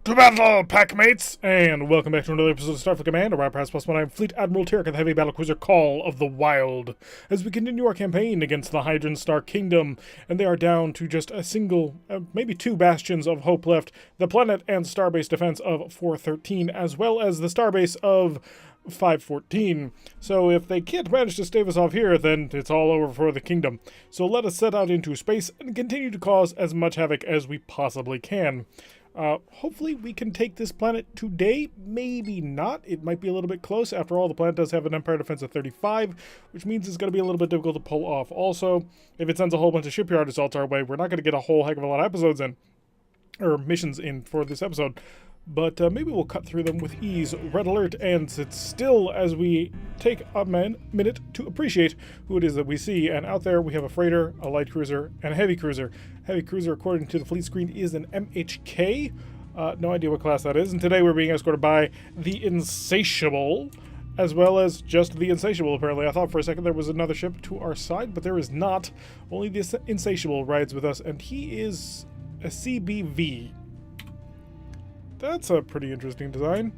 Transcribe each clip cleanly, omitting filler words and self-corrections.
To battle, packmates! And welcome back to another episode of Starfleet Command, Orion Pirates +1. I'm Fleet Admiral Tarek of the heavy battlecruiser Call of the Wild, as we continue our campaign against the Hydran Star Kingdom, and they are down to just a single, maybe two bastions of hope left, the planet and starbase defense of 413, as well as the starbase of 514. So if they can't manage to stave us off here, then it's all over for the kingdom. So let us set out into space and continue to cause as much havoc as we possibly can. Hopefully we can take this planet today. Maybe not. It might be a little bit close. After all, the planet does have an Empire defense of 35, which means it's going to be a little bit difficult to pull off. Also, if it sends a whole bunch of shipyard assaults our way, we're not going to get a whole heck of a lot of episodes in, or missions in for this episode. But maybe we'll cut through them with ease. Red alert, and sit still as we take a minute to appreciate who it is that we see. And out there we have a freighter, a light cruiser, and a heavy cruiser. Heavy cruiser, according to the fleet screen, is an MHK. No idea what class that is. And today we're being escorted by the Insatiable, as well as just the Insatiable, apparently. I thought for a second there was another ship to our side, but there is not. Only the Insatiable rides with us, and he is a CBV. That's a pretty interesting design.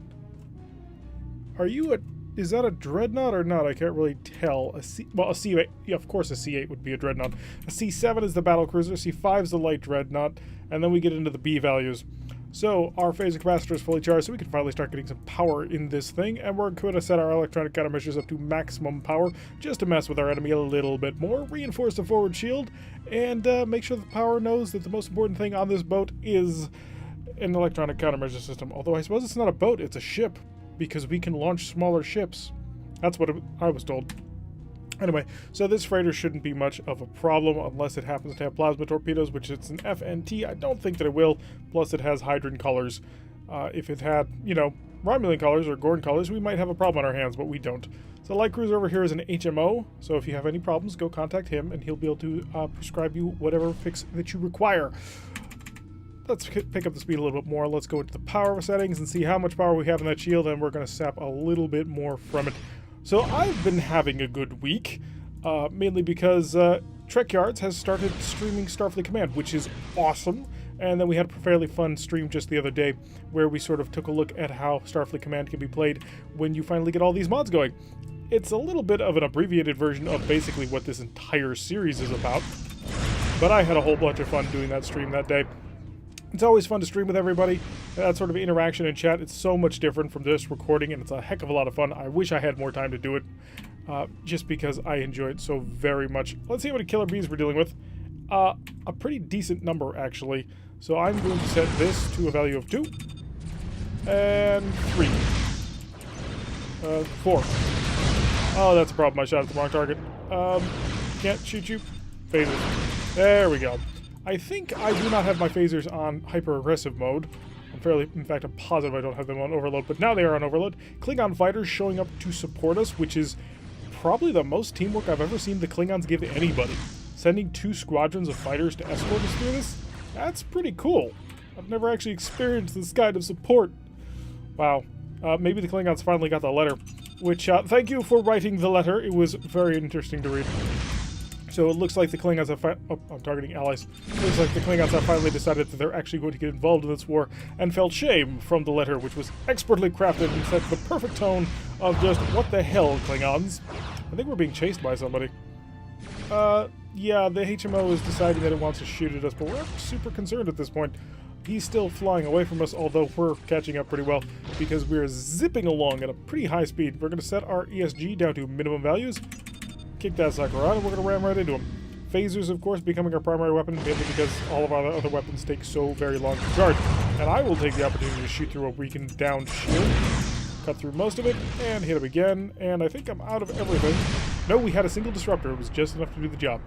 Are you is that a dreadnought or not? I can't really tell. A C8, yeah, of course a C8 would be a dreadnought. A C7 is the battle cruiser, C5 is the light dreadnought, and then we get into the B values. So our phaser capacitor is fully charged, so we can finally start getting some power in this thing, and we're going to set our electronic countermeasures up to maximum power, just to mess with our enemy a little bit more, reinforce the forward shield, and make sure the power knows that the most important thing on this boat is an electronic countermeasure system. Although I suppose it's not a boat, it's a ship, because we can launch smaller ships. That's what I was told. Anyway, so this freighter shouldn't be much of a problem unless it happens to have plasma torpedoes, which it's an FNT. I don't think that it will. Plus, it has Hydran colors. If it had, Romulan colors or Gorn colors, we might have a problem on our hands, but we don't. So light cruiser over here is an HMO, so if you have any problems, go contact him, and he'll be able to prescribe you whatever fix that you require. Let's pick up the speed a little bit more. Let's go into the power settings and see how much power we have in that shield, and we're going to sap a little bit more from it. So I've been having a good week, mainly because Trek Yards has started streaming Starfleet Command, which is awesome. And then we had a fairly fun stream just the other day where we sort of took a look at how Starfleet Command can be played when you finally get all these mods going. It's a little bit of an abbreviated version of basically what this entire series is about, but I had a whole bunch of fun doing that stream that day. It's always fun to stream with everybody. That sort of interaction and chat, it's so much different from just recording, and it's a heck of a lot of fun. I wish I had more time to do it, just because I enjoy it so very much. Let's see how many killer bees we're dealing with. A pretty decent number, actually. So I'm going to set this to a value of 2. And 3. 4. Oh, that's a problem. I shot at the wrong target. Can't shoot you. Phasers. There we go. I think I do not have my phasers on hyper-aggressive mode. In fact, I'm positive I don't have them on overload, but now they are on overload. Klingon fighters showing up to support us, which is probably the most teamwork I've ever seen the Klingons give anybody. Sending 2 squadrons of fighters to escort us through this? That's pretty cool. I've never actually experienced this kind of support. Wow. Maybe the Klingons finally got the letter. Which, thank you for writing the letter. It was very interesting to read. So it looks like the Klingons have I'm targeting allies. It looks like the Klingons have finally decided that they're actually going to get involved in this war and felt shame from the letter, which was expertly crafted and set the perfect tone of just, what the hell, Klingons? I think we're being chased by somebody. Yeah, the HMO is deciding that it wants to shoot at us, but we're not super concerned at this point. He's still flying away from us, although we're catching up pretty well because we're zipping along at a pretty high speed. We're going to set our ESG down to minimum values. Kick that sucker out, and we're going to ram right into him. Phasers, of course, becoming our primary weapon, mainly because all of our other weapons take so very long to charge. And I will take the opportunity to shoot through a weakened down shield, cut through most of it, and hit him again, and I think I'm out of everything. No, we had a single disruptor. It was just enough to do the job.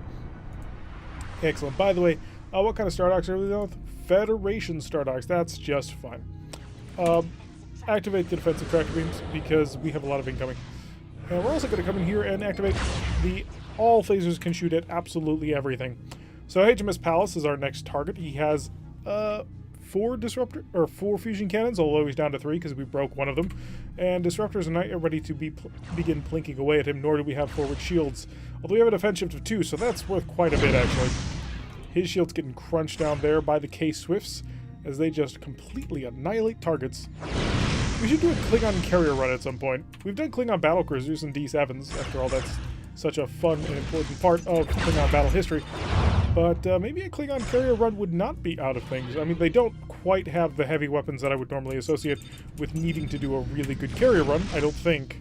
Excellent. By the way, what kind of Stardocks are we dealing with? Federation Stardocks. That's just fine. Activate the defensive tractor beams, because we have a lot of incoming. And we're also going to come in here and activate all phasers can shoot at absolutely everything. So HMS Palace is our next target. He has 4 4 fusion cannons, although he's down to 3 because we broke one of them. And disruptors are not yet ready to begin plinking away at him, nor do we have forward shields. Although we have a defense shift of 2, so that's worth quite a bit actually. His shield's getting crunched down there by the K-Swifts. as they just completely annihilate targets. We should do a Klingon carrier run at some point. We've done Klingon battle cruisers and D7s. After all, that's such a fun and important part of Klingon battle history. But maybe a Klingon carrier run would not be out of things. I mean, they don't quite have the heavy weapons that I would normally associate with needing to do a really good carrier run, I don't think.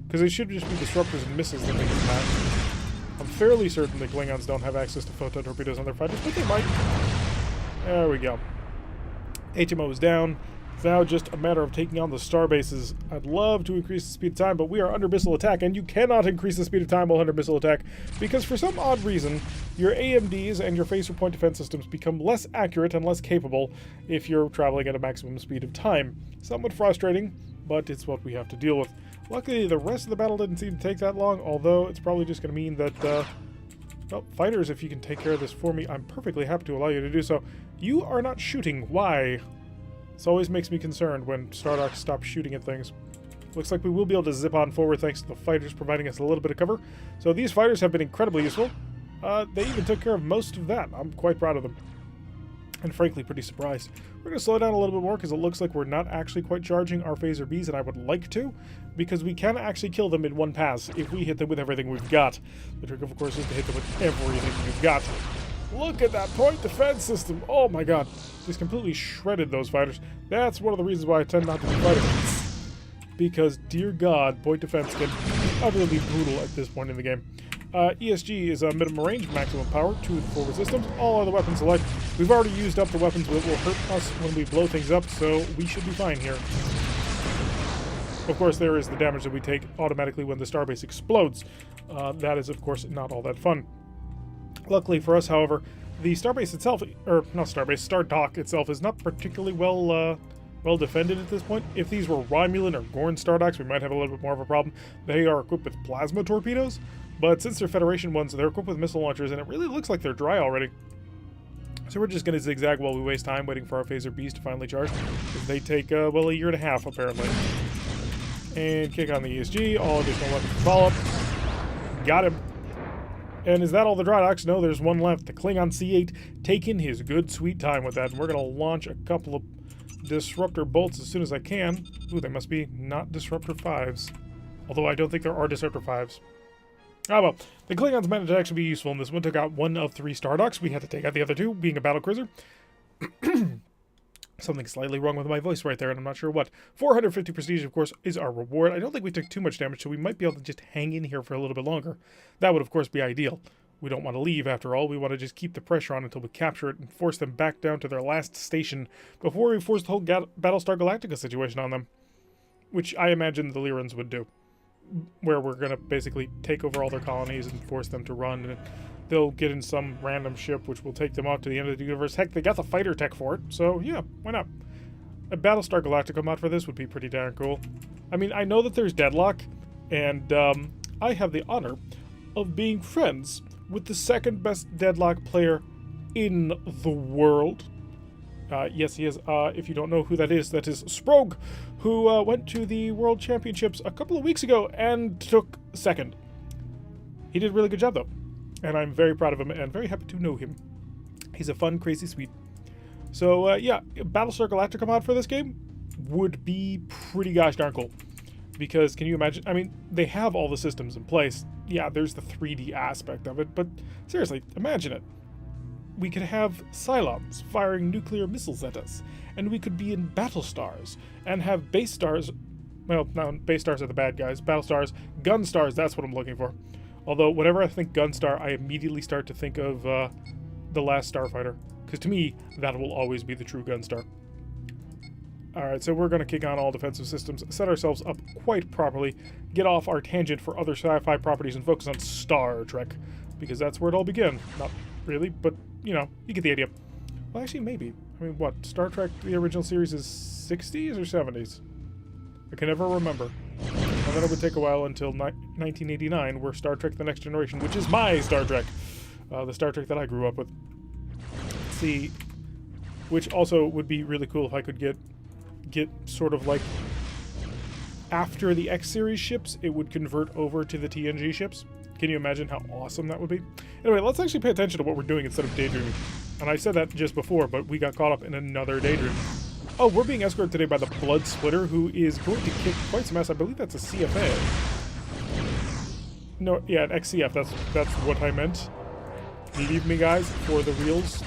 Because they should just be disruptors and missiles that they can match. I'm fairly certain the Klingons don't have access to photon torpedoes on their fighters, but they might. There we go. HMO is down. It's now just a matter of taking on the star bases. I'd love to increase the speed of time, but we are under missile attack, and you cannot increase the speed of time while under missile attack, because for some odd reason, your AMDs and your phaser point defense systems become less accurate and less capable if you're traveling at a maximum speed of time. Somewhat frustrating, but it's what we have to deal with. Luckily, the rest of the battle didn't seem to take that long, although it's probably just going to mean that, well, fighters, if you can take care of this for me, I'm perfectly happy to allow you to do so. You are not shooting. Why? This always makes me concerned when Stardock stops shooting at things. Looks like we will be able to zip on forward thanks to the fighters providing us a little bit of cover. So these fighters have been incredibly useful. They even took care of most of that. I'm quite proud of them. And frankly, pretty surprised. We're going to slow down a little bit more because it looks like we're not actually quite charging our phaser Bs, and I would like to, because we can actually kill them in one pass if we hit them with everything we've got. The trick, of course, is to hit them with everything we've got. Look at that point defense system. Oh my god. Just completely shredded those fighters. That's one of the reasons why I tend not to be fighting. Because, dear god, point defense can be utterly brutal at this point in the game. ESG is a minimum range, maximum power, 2 forward systems. All other weapons select. We've already used up the weapons that will hurt us when we blow things up, so we should be fine here. Of course, there is the damage that we take automatically when the starbase explodes. That is, of course, not all that fun. Luckily for us, however, the starbase itself, or not starbase, Stardock itself is not particularly well defended at this point. If these were Romulan or Gorn Stardocks, we might have a little bit more of a problem. They are equipped with plasma torpedoes, but since they're Federation ones, they're equipped with missile launchers, and it really looks like they're dry already. So we're just going to zigzag while we waste time waiting for our phaser Bs to finally charge. They take, well, a year and a half, apparently. And kick on the ESG, all additional weapons follow-up. Got him. And is that all the dry docks? No, there's one left. The Klingon C8 taking his good sweet time with that. And we're going to launch a couple of disruptor bolts as soon as I can. Ooh, they must be not disruptor 5s. Although I don't think there are disruptor 5s. Ah well, the Klingons managed to actually be useful in this one. Took out 1 of 3 Stardocks. We had to take out the other 2, being a battle cruiser. Something slightly wrong with my voice right there, and I'm not sure what. 450 prestige, of course, is our reward. I don't think we took too much damage, so we might be able to just hang in here for a little bit longer. That would, of course, be ideal. We don't want to leave, after all. We want to just keep the pressure on until we capture it and force them back down to their last station before we force the whole Battlestar Galactica situation on them. Which I imagine the Lyrans would do. Where we're going to basically take over all their colonies and force them to run, and they'll get in some random ship which will take them out to the end of the universe. Heck, they got the fighter tech for it, so yeah, why not? A Battlestar Galactica mod for this would be pretty darn cool. I mean, I know that there's Deadlock, and I have the honor of being friends with the second best Deadlock player in the world. Yes, he is. If you don't know who that is Sprog, who went to the World Championships a couple of weeks ago and took second. He did a really good job, though. And I'm very proud of him and very happy to know him. He's a fun, crazy, sweet. So, yeah, Battlestar Galactica mod for this game would be pretty gosh darn cool. Because, can you imagine? I mean, they have all the systems in place. Yeah, there's the 3D aspect of it, but seriously, imagine it. We could have Cylons firing nuclear missiles at us, and we could be in battle stars, and have base stars. Well, no, base stars are the bad guys. Battle stars, gun stars, that's what I'm looking for. Although, whenever I think Gunstar, I immediately start to think of The Last Starfighter. Because to me, that will always be the true Gunstar. Alright, so we're going to kick on all defensive systems, set ourselves up quite properly, get off our tangent for other sci-fi properties, and focus on Star Trek. Because that's where it all began. Not really, but, you know, you get the idea. Well, actually, maybe. I mean, what? Star Trek, the original series, is 60s or 70s? I can never remember. And then it would take a while until 1989, where Star Trek The Next Generation, which is my Star Trek, the Star Trek that I grew up with. Let's see, which also would be really cool if I could get sort of like, after the X-Series ships, it would convert over to the TNG ships. Can you imagine how awesome that would be? Anyway, let's actually pay attention to what we're doing instead of daydreaming. And I said that just before, but we got caught up in another daydream. Oh, we're being escorted today by the Blood Splitter, who is going to kick quite some ass. I believe that's a CFA. No, yeah, an XCF. That's what I meant. Leave me, guys, for the reals.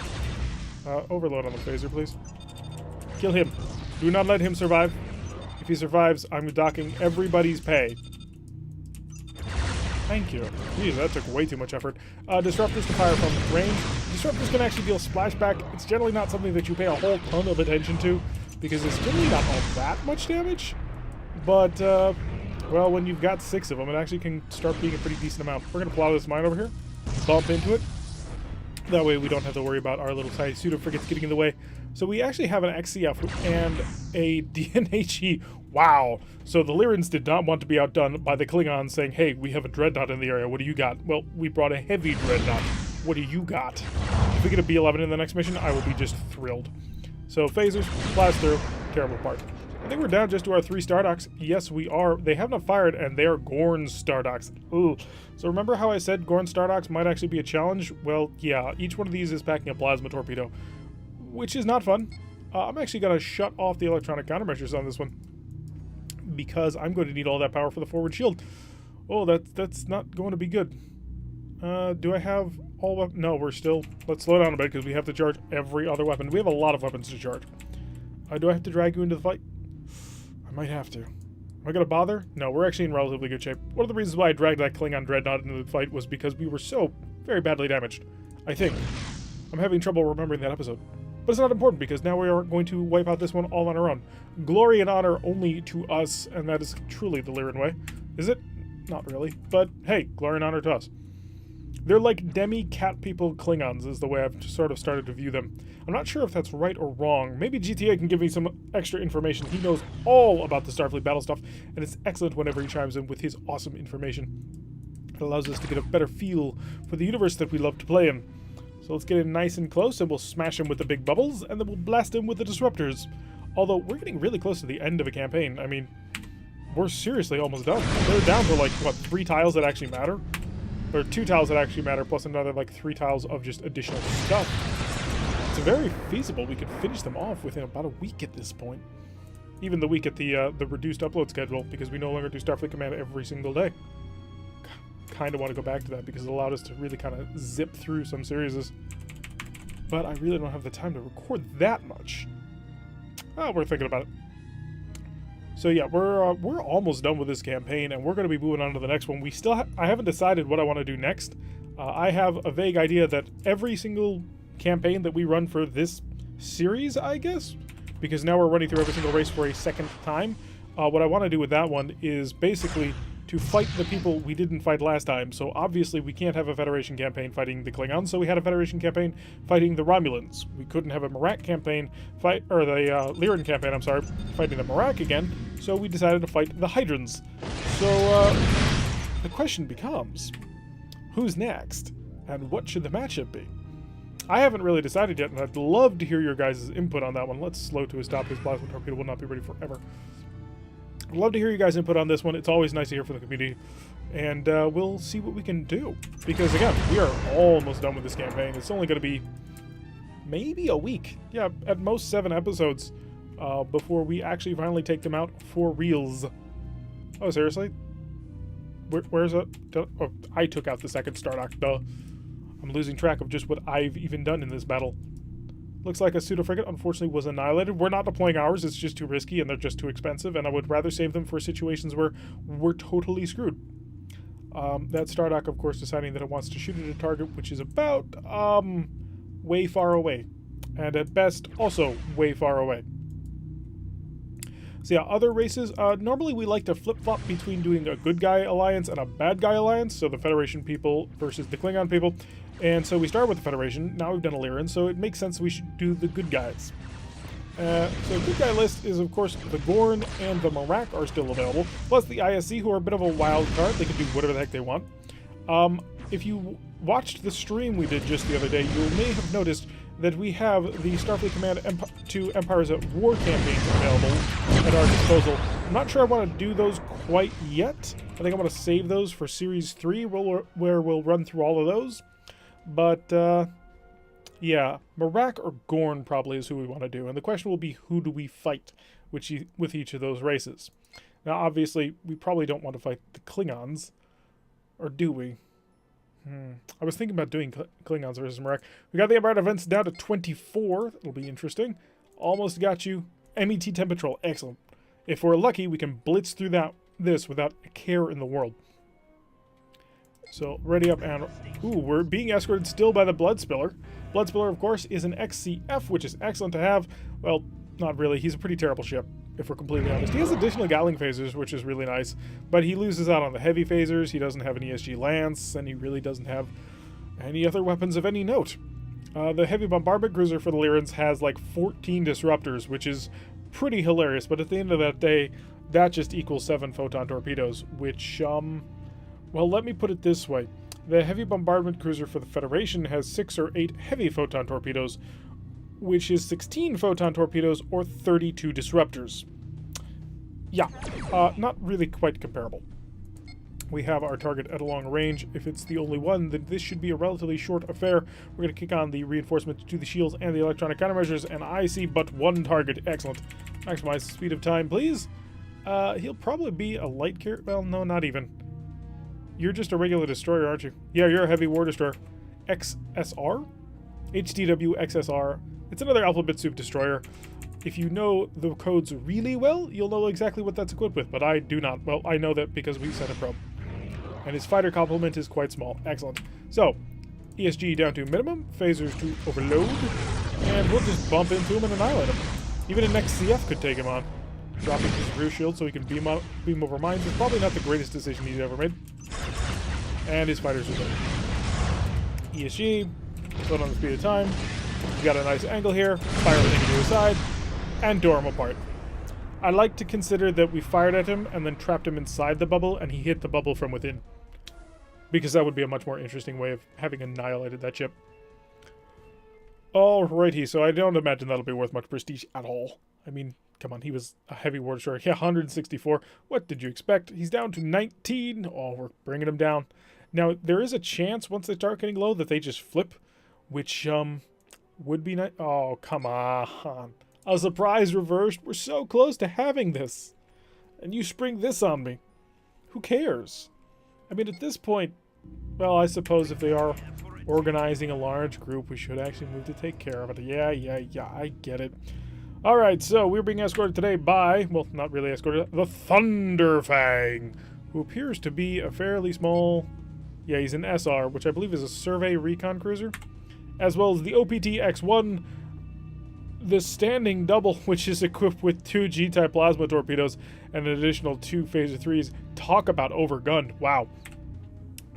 Overload on the phaser, please. Kill him. Do not let him survive. If he survives, I'm docking everybody's pay. Thank you. Jeez, that took way too much effort. Disruptors to fire from range. Disruptors can actually deal splashback. It's generally not something that you pay a whole ton of attention to, because it's generally not all that much damage. But, well, when you've got 6 of them, it actually can start being a pretty decent amount. We're going to plow this mine over here. Bump into it. That way we don't have to worry about our little tiny pseudo-frigates getting in the way. So we actually have an XCF and a DNHE. Wow. So the Lyrans did not want to be outdone by the Klingons saying, hey, we have a dreadnought in the area. What do you got? Well, we brought a heavy dreadnought. What do you got? If we get a B-11 in the next mission, I will be just thrilled. So phasers, blast through, terrible part. I think we're down just to our 3 Stardocks. Yes, we are. They have not fired, and they are Gorn Stardocks. Ooh. So remember how I said Gorn Stardocks might actually be a challenge? Well, yeah, each one of these is packing a plasma torpedo, which is not fun. I'm actually going to shut off the electronic countermeasures on this one, because I'm going to need all that power for the forward shield. Oh, that's not going to be good. Do I have all weapons? No, we're still... Let's slow down a bit, because we have to charge every other weapon. We have a lot of weapons to charge. Do I have to drag you into the fight? I might have to. Am I going to bother? No, we're actually in relatively good shape. One of the reasons why I dragged that Klingon Dreadnought into the fight was because we were so very badly damaged. I think. I'm having trouble remembering that episode. But it's not important, because now we are going to wipe out this one all on our own. Glory and honor only to us, and that is truly the Lyran way. Is it? Not really. But hey, glory and honor to us. They're like demi-cat people Klingons is the way I've sort of started to view them. I'm not sure if that's right or wrong. Maybe GTA can give me some extra information. He knows all about the Starfleet battle stuff, and it's excellent whenever he chimes in with his awesome information. It allows us to get a better feel for the universe that we love to play in. So let's get in nice and close, and we'll smash him with the big bubbles, and then we'll blast him with the disruptors. Although, we're getting really close to the end of a campaign. I mean, we're seriously almost done. They're down to, like, what, 3 tiles that actually matter? Or 2 tiles that actually matter, plus another, like, 3 tiles of just additional stuff. It's very feasible we could finish them off within about a week at this point. Even the week at the reduced upload schedule, because we no longer do Starfleet Command every single day. Kind of want to go back to that, because it allowed us to really kind of zip through some series. But I really don't have the time to record that much. Oh, we're thinking about it. So yeah, we're almost done with this campaign, and we're going to be moving on to the next one. We still I haven't decided what I want to do next. I have a vague idea that every single campaign that we run for this series, I guess, because now we're running through every single race for a second time, what I want to do with that one is basically to fight the people we didn't fight last time. So obviously we can't have a Federation campaign fighting the Klingons, so we had a Federation campaign fighting the Romulans. We couldn't have a Marak campaign the Lyran campaign, I'm sorry, fighting the Marak again, so we decided to fight the Hydrons. So the question becomes, who's next? And what should the matchup be? I haven't really decided yet, and I'd love to hear your guys' input on that one. Let's slow to a stop, because plasma torpedo will not be ready forever. I'd love to hear you guys' input on this one. It's always nice to hear from the community, and we'll see what we can do. Because, again, we are almost done with this campaign. It's only going to be maybe a week. Yeah, at most 7 episodes before we actually finally take them out for reals. Oh, seriously? Where's it? Oh, I took out the second Stardock, duh. I'm losing track of just what I've even done in this battle. Looks like a pseudo-frigate, unfortunately, was annihilated. We're not deploying ours, it's just too risky, and they're just too expensive, and I would rather save them for situations where we're totally screwed. That Stardock, of course, deciding that it wants to shoot at a target, which is about, way far away. And at best, also way far away. So yeah, other races, normally we like to flip-flop between doing a good guy alliance and a bad guy alliance, so the Federation people versus the Klingon people. And so we start with the Federation, now we've done a Lyran, so it makes sense we should do the good guys. So the good guy list is, of course, the Gorn and the Marak are still available, plus the ISC, who are a bit of a wild card. They can do whatever the heck they want. If you watched the stream we did just the other day, you may have noticed that we have the Starfleet Command 2 Empires at War campaigns available at our disposal. I'm not sure I want to do those quite yet. I think I want to save those for Series 3, where we'll run through all of those. But Yeah, Marak or Gorn probably is who we want to do, and the question will be who do we fight with each of those races. Now, obviously, we probably don't want to fight the Klingons, or do we? I was thinking about doing Klingons versus Marak. We got the Empire events down to 24. That'll be interesting. Almost got you. MET Tempetrol, excellent. If we're lucky, we can blitz through this without a care in the world. So, ready up and... Ooh, we're being escorted still by the Bloodspiller. Bloodspiller, of course, is an XCF, which is excellent to have. Well, not really. He's a pretty terrible ship, if we're completely honest. He has additional Gatling phasers, which is really nice, but he loses out on the heavy phasers. He doesn't have an ESG Lance, and he really doesn't have any other weapons of any note. The heavy bombardment cruiser for the Lyrans has like 14 disruptors, which is pretty hilarious, but at the end of that day, that just equals 7 photon torpedoes, which, well, let me put it this way. The heavy bombardment cruiser for the Federation has 6 or 8 heavy photon torpedoes, which is 16 photon torpedoes or 32 disruptors. Yeah, not really quite comparable. We have our target at a long range. If it's the only one, then this should be a relatively short affair. We're going to kick on the reinforcements to the shields and the electronic countermeasures, and I see but one target. Excellent. Maximize speed of time, please. He'll probably be a light carrier. Well, no, not even. You're just a regular destroyer, aren't you? Yeah, you're a heavy war destroyer. XSR? HTW XSR. It's another alphabet soup destroyer. If you know the codes really well, you'll know exactly what that's equipped with, but I do not. Well, I know that because we sent a probe. And his fighter complement is quite small. Excellent. So, ESG down to minimum, phasers to overload, and we'll just bump into him and annihilate him. Even an XCF could take him on. Dropping his rear shield so he can beam over mines is probably not the greatest decision he's ever made. And his fighters are dead. ESG, put on the speed of time. We got a nice angle here. Fire everything to his side, and door him apart. I like to consider that we fired at him and then trapped him inside the bubble, and he hit the bubble from within. Because that would be a much more interesting way of having annihilated that ship. Alrighty, so I don't imagine that'll be worth much prestige at all. I mean, come on, he was a heavy war destroyer. Yeah, 164. What did you expect? He's down to 19. Oh, we're bringing him down. Now, there is a chance once they start getting low that they just flip, which would be nice. Oh, come on. A surprise reversed. We're so close to having this. And you spring this on me. Who cares? I mean, at this point, well, I suppose if they are organizing a large group, we should actually move to take care of it. Yeah, I get it. Alright, so we're being escorted today by, well, not really escorted, the Thunderfang, who appears to be a fairly small, yeah, he's an SR, which I believe is a survey recon cruiser, as well as the OPT-X1, the standing double, which is equipped with 2 G-type plasma torpedoes and an additional 2 Phaser 3s. Talk about overgunned. Wow.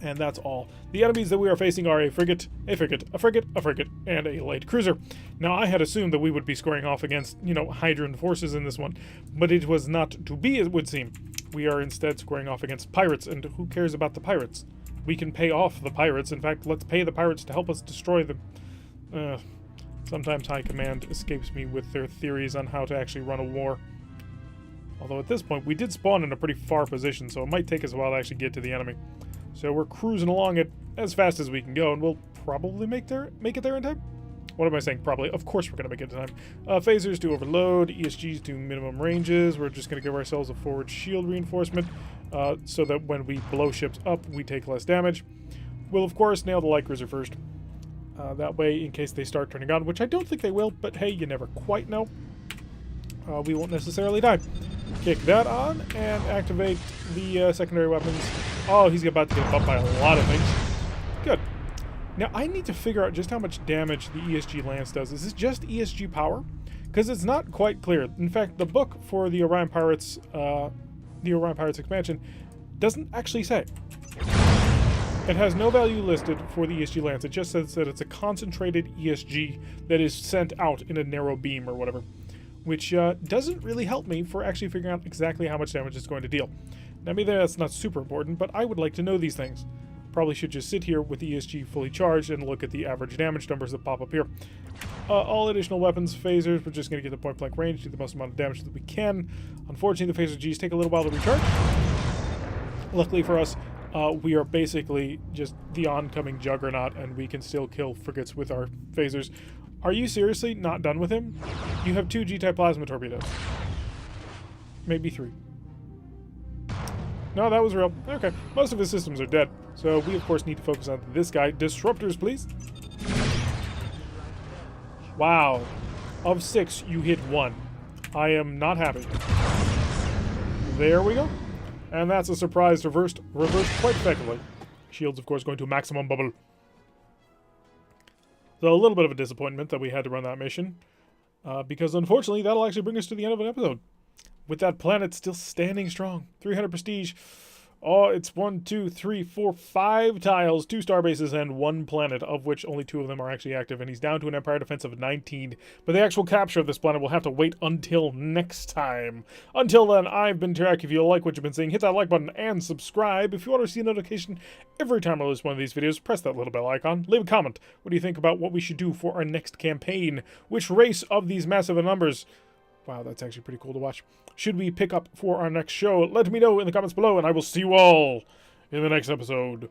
And that's all. The enemies that we are facing are a frigate, a frigate, a frigate, a frigate, and a light cruiser. Now, I had assumed that we would be squaring off against, Hydran forces in this one, but it was not to be, it would seem. We are instead squaring off against pirates, and who cares about the pirates? We can pay off the pirates. In fact, let's pay the pirates to help us destroy them. Sometimes High Command escapes me with their theories on how to actually run a war. Although at this point, we did spawn in a pretty far position, so it might take us a while to actually get to the enemy. So we're cruising along it as fast as we can go, and we'll probably make it there in time? What am I saying? Probably. Of course we're going to make it in time. Phasers to overload, ESGs to minimum ranges. We're just going to give ourselves a forward shield reinforcement so that when we blow ships up, we take less damage. We'll, of course, nail the light cruiser first. That way, in case they start turning on, which I don't think they will, but hey, you never quite know. We won't necessarily die. Kick that on and activate the secondary weapons. Oh, he's about to get bumped by a lot of things. Good. Now, I need to figure out just how much damage the ESG Lance does. Is this just ESG power? Because it's not quite clear. In fact, the book for the Orion Pirates expansion doesn't actually say. It has no value listed for the ESG Lance. It just says that it's a concentrated ESG that is sent out in a narrow beam or whatever, which doesn't really help me for actually figuring out exactly how much damage it's going to deal. Now, maybe that's not super important, but I would like to know these things. Probably should just sit here with the ESG fully charged and look at the average damage numbers that pop up here. All additional weapons, phasers, we're just going to get the point-blank range, do the most amount of damage that we can. Unfortunately, the phaser Gs take a little while to recharge. Luckily for us, we are basically just the oncoming juggernaut, and we can still kill frigates with our phasers. Are you seriously not done with him? You have 2 G-type plasma torpedoes. Maybe 3. No, that was real. Okay, most of his systems are dead. So we, of course, need to focus on this guy. Disruptors, please. Wow. Of 6, you hit 1. I am not happy. There we go. And that's a surprise reversed quite effectively. Shields, of course, going to maximum bubble. So a little bit of a disappointment that we had to run that mission. Because, unfortunately, that'll actually bring us to the end of an episode. With that planet still standing strong. 300 prestige. Oh, it's 1, 2, 3, 4, 5 tiles, 2 star bases, and 1 planet, of which only 2 of them are actually active, and he's down to an Empire defense of 19. But the actual capture of this planet will have to wait until next time. Until then, I've been Tarek. If you like what you've been seeing, hit that like button and subscribe. If you want to receive a notification every time I release one of these videos, press that little bell icon. Leave a comment. What do you think about what we should do for our next campaign? Which race of these massive numbers... Wow, that's actually pretty cool to watch. Should we pick up for our next show? Let me know in the comments below, and I will see you all in the next episode.